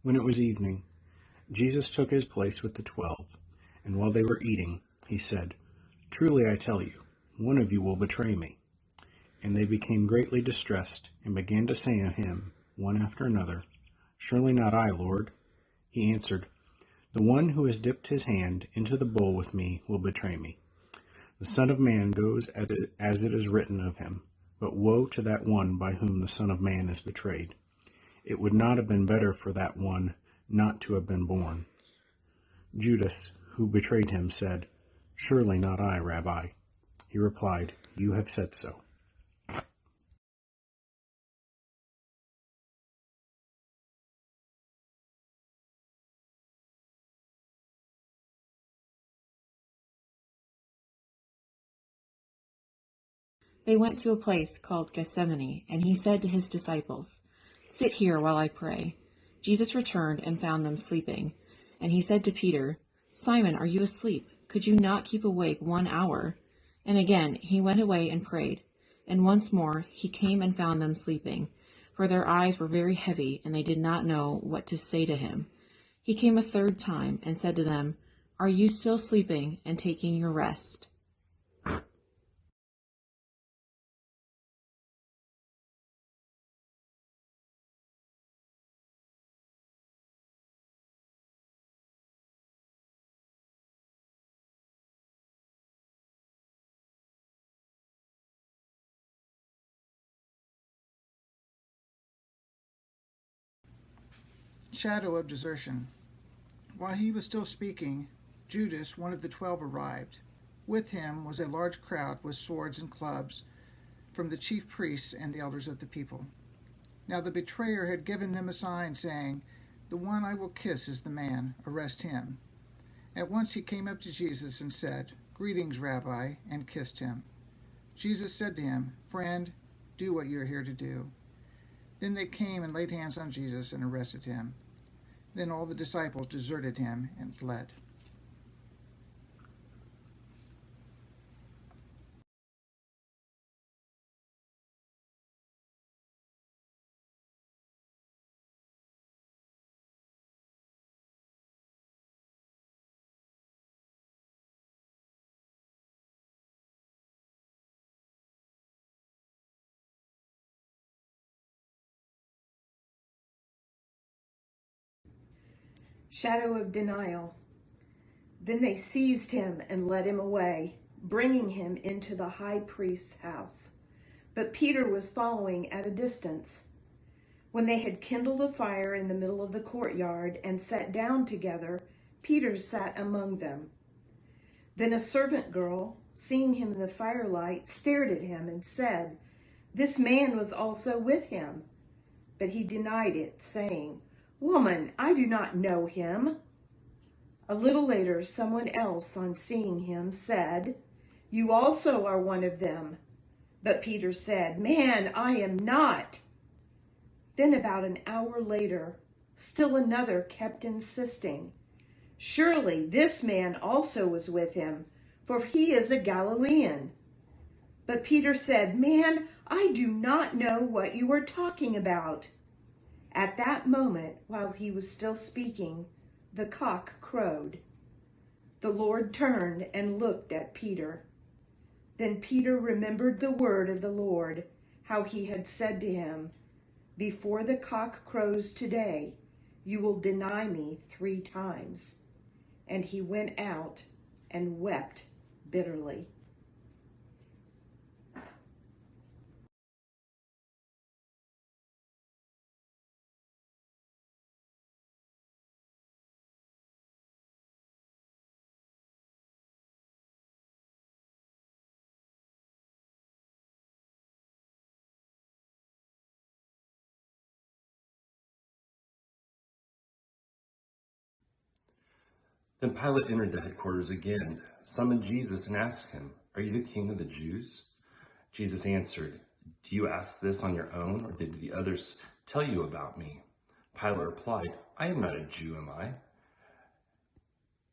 When it was evening, Jesus took his place with the 12, and while they were eating, he said, "Truly I tell you, one of you will betray me." And they became greatly distressed, and began to say to him, one after another, "Surely not I, Lord." He answered, "The one who has dipped his hand into the bowl with me will betray me. The Son of Man goes as it is written of him, but woe to that one by whom the Son of Man is betrayed. It would not have been better for that one not to have been born." Judas, who betrayed him, said, "Surely not I, Rabbi." He replied, "You have said so." They went to a place called Gethsemane, and he said to his disciples, "Sit here while I pray." Jesus returned and found them sleeping. And he said to Peter, "Simon, are you asleep? Could you not keep awake 1 hour?" And again he went away and prayed. And once more he came and found them sleeping, for their eyes were very heavy, and they did not know what to say to him. He came a third time and said to them, "Are you still sleeping and taking your rest?" Shadow of desertion. While he was still speaking, Judas, one of the 12, arrived. With him was a large crowd with swords and clubs from the chief priests and the elders of the people. Now the betrayer had given them a sign, saying, "The one I will kiss is the man. Arrest him." At once he came up to Jesus and said, "Greetings, Rabbi," and kissed him. Jesus said to him, "Friend, do what you are here to do." Then they came and laid hands on Jesus and arrested him. Then all the disciples deserted him and fled. Shadow of denial. Then they seized him and led him away, bringing him into the high priest's house. But Peter was following at a distance. When they had kindled a fire in the middle of the courtyard and sat down together, Peter sat among them. Then a servant girl, seeing him in the firelight, stared at him and said, "This man was also with him." But he denied it, saying, "Woman, I do not know him." A little later, someone else, on seeing him, said, "You also are one of them." But Peter said, "Man, I am not." Then about an hour later, still another kept insisting, "Surely this man also was with him, for he is a Galilean." But Peter said, "Man, I do not know what you are talking about." At that moment, while he was still speaking, the cock crowed. The Lord turned and looked at Peter. Then Peter remembered the word of the Lord, how he had said to him, "Before the cock crows today, you will deny me 3 times." And he went out and wept bitterly. Then Pilate entered the headquarters again, summoned Jesus, and asked him, "Are you the king of the Jews?" Jesus answered, "Do you ask this on your own, or did the others tell you about me?" Pilate replied, "I am not a Jew, am I?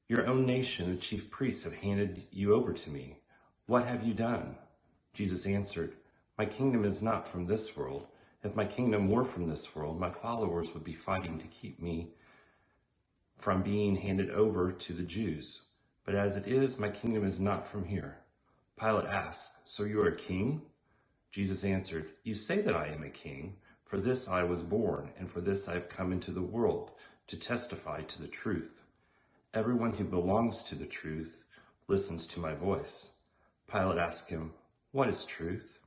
Your own nation, the chief priests, have handed you over to me. What have you done?" Jesus answered, "My kingdom is not from this world. If my kingdom were from this world, my followers would be fighting to keep me from being handed over to the Jews. But as it is, my kingdom is not from here." Pilate asked, "So you are a king?" Jesus answered, "You say that I am a king. For this I was born, and for this I have come into the world, to testify to the truth. Everyone who belongs to the truth listens to my voice." Pilate asked him, "What is truth?"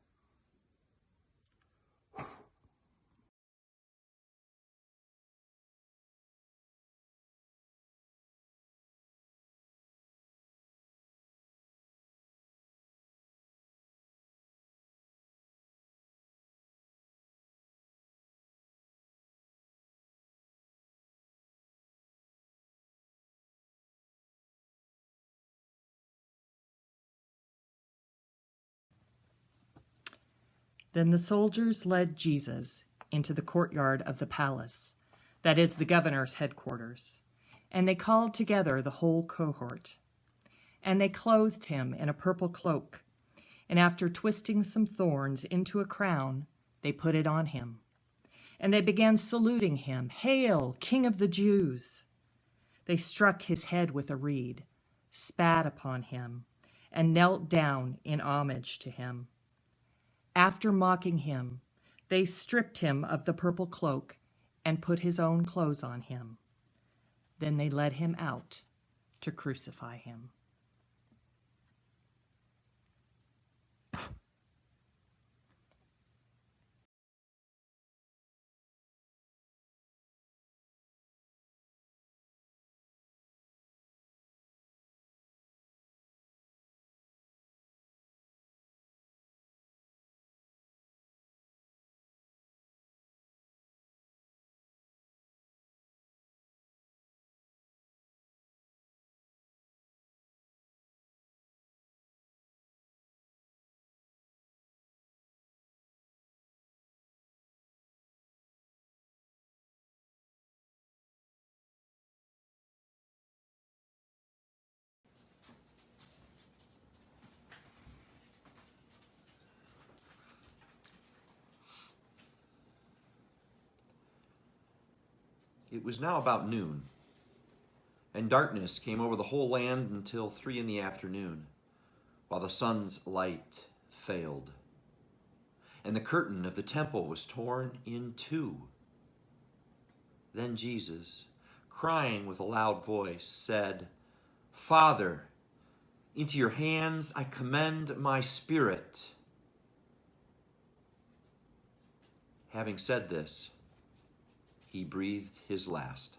Then the soldiers led Jesus into the courtyard of the palace, that is, the governor's headquarters, and they called together the whole cohort. And they clothed him in a purple cloak, and after twisting some thorns into a crown, they put it on him. And they began saluting him, "Hail, King of the Jews!" They struck his head with a reed, spat upon him, and knelt down in homage to him. After mocking him, they stripped him of the purple cloak and put his own clothes on him. Then they led him out to crucify him. It was now about noon, and darkness came over the whole land until 3 in the afternoon, while the sun's light failed. And the curtain of the temple was torn in two. Then Jesus, crying with a loud voice, said, "Father, into your hands I commend my spirit." Having said this, he breathed his last.